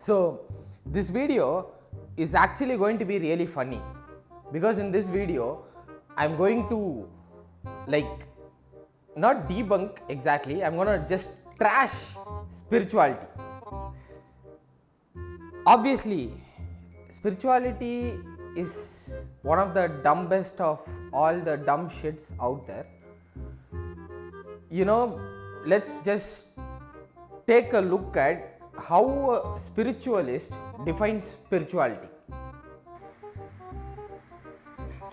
So this video is actually going to be really funny, because in this video I'm going to not debunk exactly, I'm gonna just trash spirituality. Obviously, spirituality is one of the dumbest of all the dumb shits out there. Let's just take a look at how a spiritualist defines spirituality.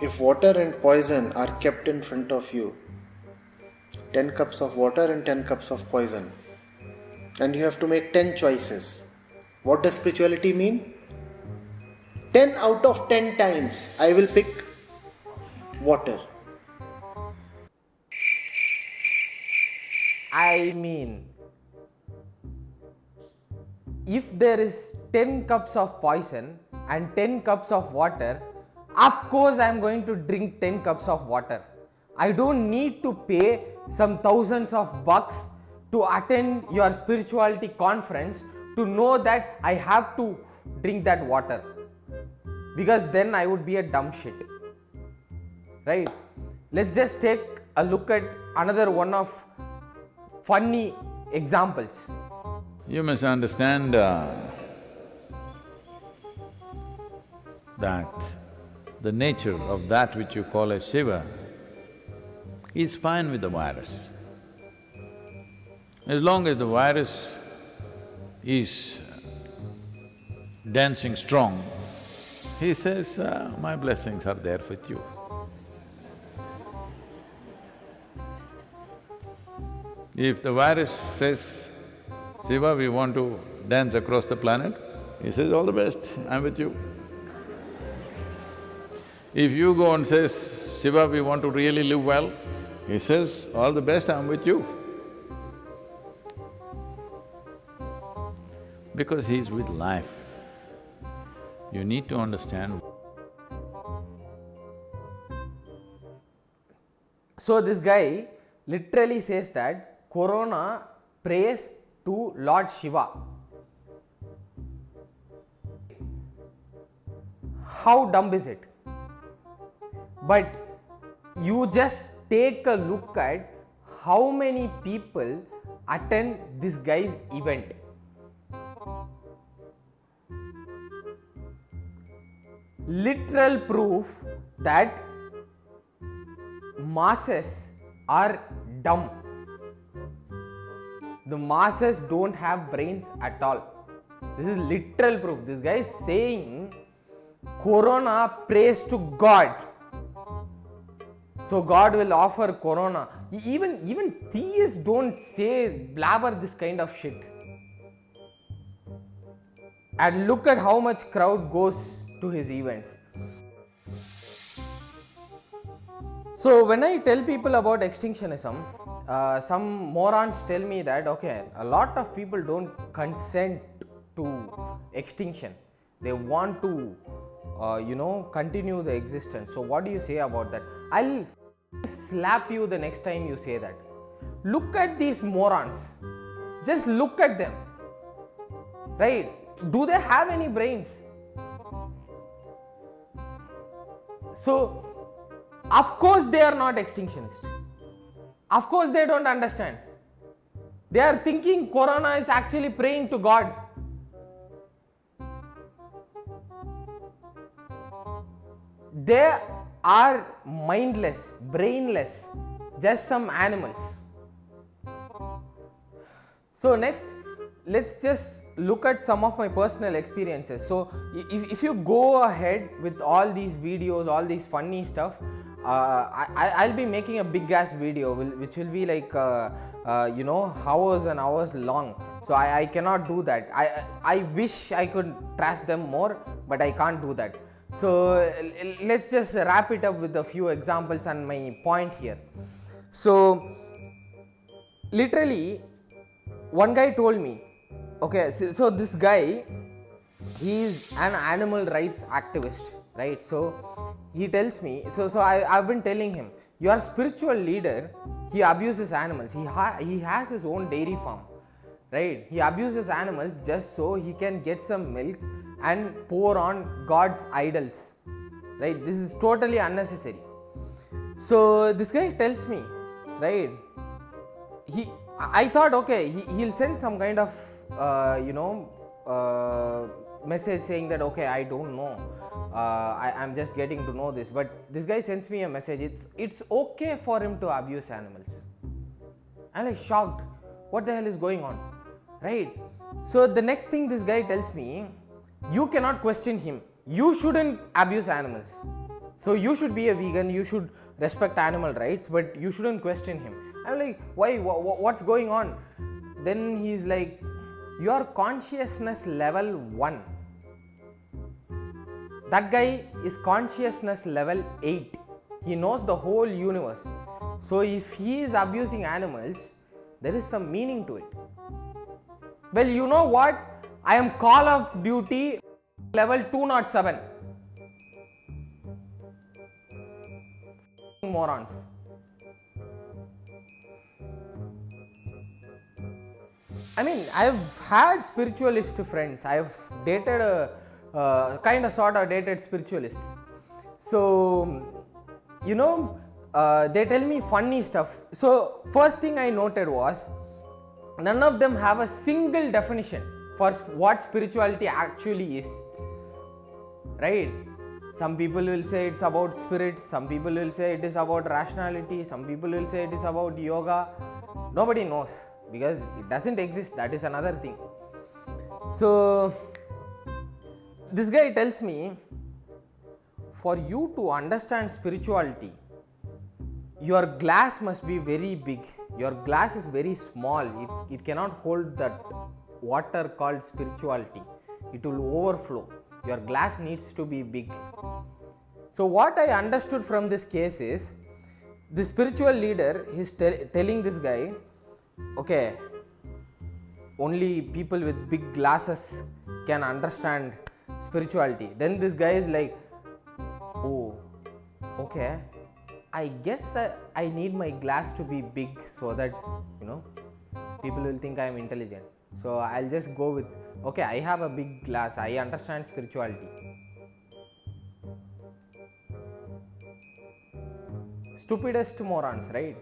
If water and poison are kept in front of you, 10 cups of water and 10 cups of poison, and you have to make 10 choices, what does spirituality mean? 10 out of 10 times I will pick water. I mean, if there is 10 cups of poison and 10 cups of water, of course I am going to drink 10 cups of water. I don't need to pay some thousands of bucks to attend your spirituality conference to know that I have to drink that water, because then I would be a dumb shit, right? Let's just take a look at another one of funny examples. You must understand that the nature of that which you call as Shiva is fine with the virus. As long as the virus is dancing strong, he says, my blessings are there with you. If the virus says, Shiva, we want to dance across the planet, he says, all the best, I'm with you. If you go and says, Shiva, we want to really live well, he says, all the best, I'm with you. Because he's with life. You need to understand. So this guy literally says that Corona prays to Lord Shiva. How dumb is it? But you just take a look at how many people attend this guy's event. Literal proof that masses are dumb. The masses don't have brains at all. This is literal proof. This guy is saying Corona prays to God, so God will offer Corona. Even theists don't blabber this kind of shit. And look at how much crowd goes to his events. So when I tell people about extinctionism, some morons tell me that okay, a lot of people don't consent to extinction. They want to continue the existence. So what do you say about that? I'll slap you the next time you say that. Look at these morons. Just look at them. Right? Do they have any brains? So, of course they are not extinctionists. Of course they don't understand. They are thinking Corona is actually praying to God. They are mindless, brainless, just some animals. So next, let's just look at some of my personal experiences. So if you go ahead with all these videos, all these funny stuff, I'll be making a big ass video which will be like hours and hours long. So I cannot do that. I wish I could trash them more, but I can't do that. So let's just wrap it up with a few examples and my point here. So literally one guy told me, okay, so this guy, he is an animal rights activist, right? So he tells me, so I've been telling him, your spiritual leader, he abuses animals. He has his own dairy farm. right? He abuses animals just so he can get some milk and pour on God's idols, right? This is totally unnecessary. So this guy tells me, right, I thought, okay, he'll send some kind of message saying that, okay, I don't know, I'm just getting to know this. But this guy sends me a message, it's okay for him to abuse animals. I'm like shocked, what the hell is going on, right? So the next thing this guy tells me, you cannot question him, you shouldn't abuse animals, so you should be a vegan, you should respect animal rights, but you shouldn't question him. I'm like, why, what's going on? Then he's like, your consciousness level 1. That guy is consciousness level 8. He knows the whole universe. So if he is abusing animals, there is some meaning to it. Well, you know what? I am Call of Duty level 207. Morons. I mean, I've had spiritualist friends. I've dated kind of sort of dated spiritualists. So, they tell me funny stuff. So, first thing I noted was, none of them have a single definition for what spirituality actually is, right? Some people will say it's about spirit, some people will say it is about rationality, some people will say it is about yoga. Nobody knows because it doesn't exist. That is another thing. So this guy tells me, for you to understand spirituality, your glass must be very big. Your glass is very small. It cannot hold that water called spirituality. It will overflow. Your glass needs to be big. So what I understood from this case is, the spiritual leader is telling this guy, okay, only people with big glasses can understand spirituality. Then this guy is like, oh, okay, I guess I need my glass to be big so that, people will think I am intelligent. So I'll just go with, okay, I have a big glass, I understand spirituality. Stupidest morons, right?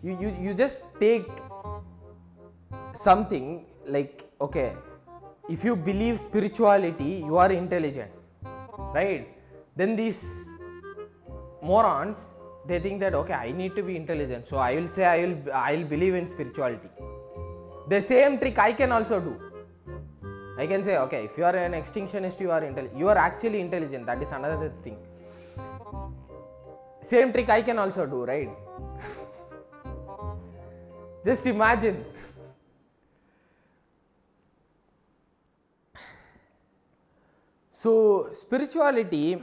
You just take something like, okay, if you believe spirituality, you are intelligent, right? Then these morons, they think that, okay, I need to be intelligent, so I will say I'll believe in spirituality. The same trick I can also do. I can say, okay, if you are an extinctionist, you are actually intelligent. That is another thing. Same trick I can also do, right? Just imagine. So spirituality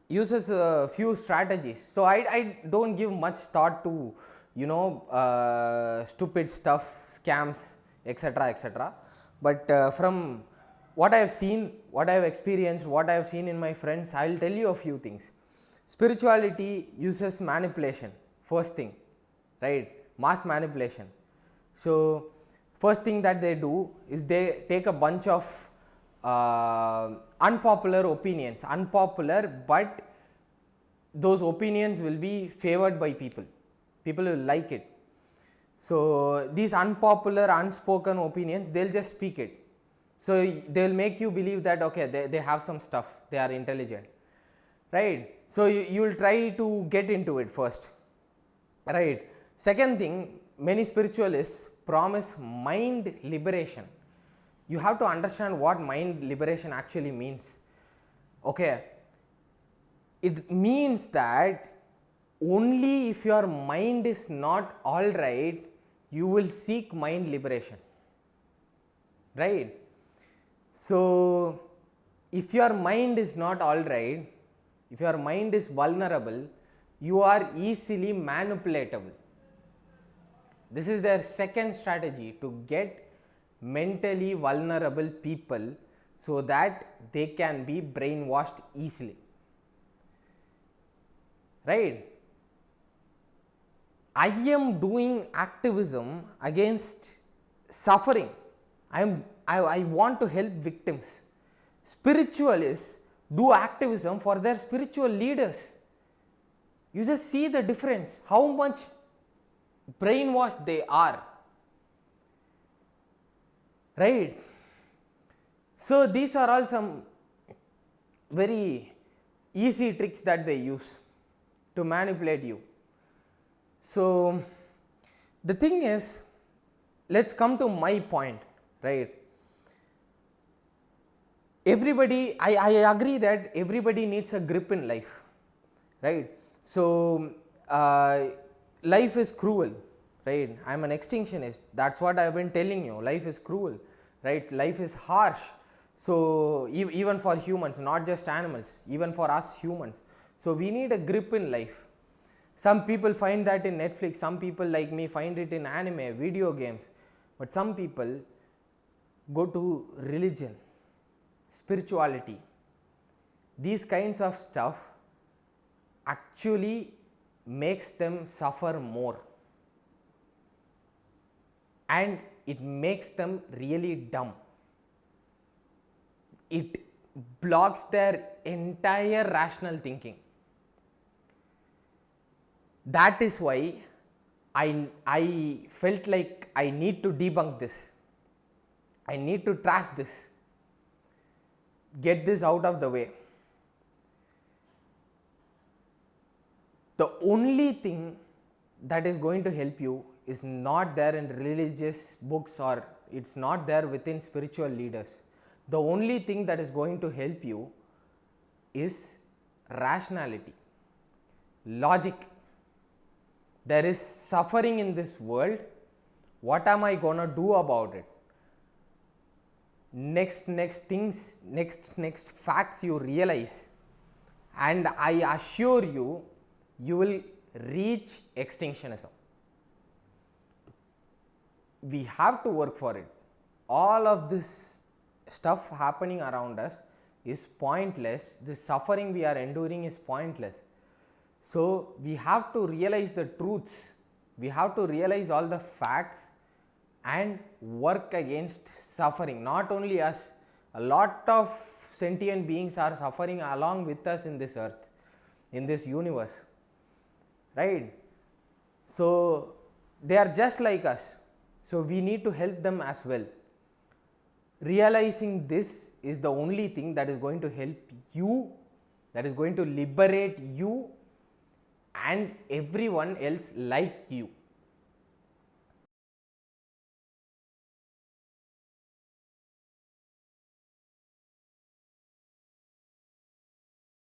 uses a few strategies. So I don't give much thought to stupid stuff, scams, etc. But from what I have seen, what I have experienced, what I have seen in my friends, I will tell you a few things. Spirituality uses manipulation, first thing, right? Mass manipulation. So first thing that they do is they take a bunch of unpopular opinions, but those opinions will be favored by people. People will like it. So these unpopular, unspoken opinions, they'll just speak it. So they'll make you believe that, okay, they have some stuff, they are intelligent, right? So you will try to get into it first, right? Second thing, many spiritualists promise mind liberation. You have to understand what mind liberation actually means. Okay, it means that only if your mind is not all right, you will seek mind liberation, right? So if your mind is not all right, if your mind is vulnerable, you are easily manipulatable. This is their second strategy, to get mentally vulnerable people so that they can be brainwashed easily, right? I am doing activism against suffering. I want to help victims. Spiritualists do activism for their spiritual leaders. You just see the difference, how much brainwashed they are. Right? So, these are all some very easy tricks that they use to manipulate you. So, the thing is, let's come to my point, right? Everybody, I agree that everybody needs a grip in life, right? So, life is cruel, right? I am an extinctionist, that's what I have been telling you. Life is cruel, right? Life is harsh. So, even for humans, not just animals, even for us humans. So, we need a grip in life. Some people find that in Netflix, some people like me find it in anime, video games, but some people go to religion, spirituality. These kinds of stuff actually makes them suffer more, and it makes them really dumb. It blocks their entire rational thinking. That is why I felt like I need to debunk this. I need to trash this. Get this out of the way. The only thing that is going to help you is not there in religious books, or it's not there within spiritual leaders. The only thing that is going to help you is rationality, logic. There is suffering in this world. What am I going to do about it? Next facts you realize, and I assure you, you will reach extinctionism. We have to work for it. All of this stuff happening around us is pointless. The suffering we are enduring is pointless. So, we have to realize the truths. We have to realize all the facts and work against suffering. Not only us, a lot of sentient beings are suffering along with us in this earth, in this universe, right? So, they are just like us. So, we need to help them as well. Realizing this is the only thing that is going to help you, that is going to liberate you and everyone else like you.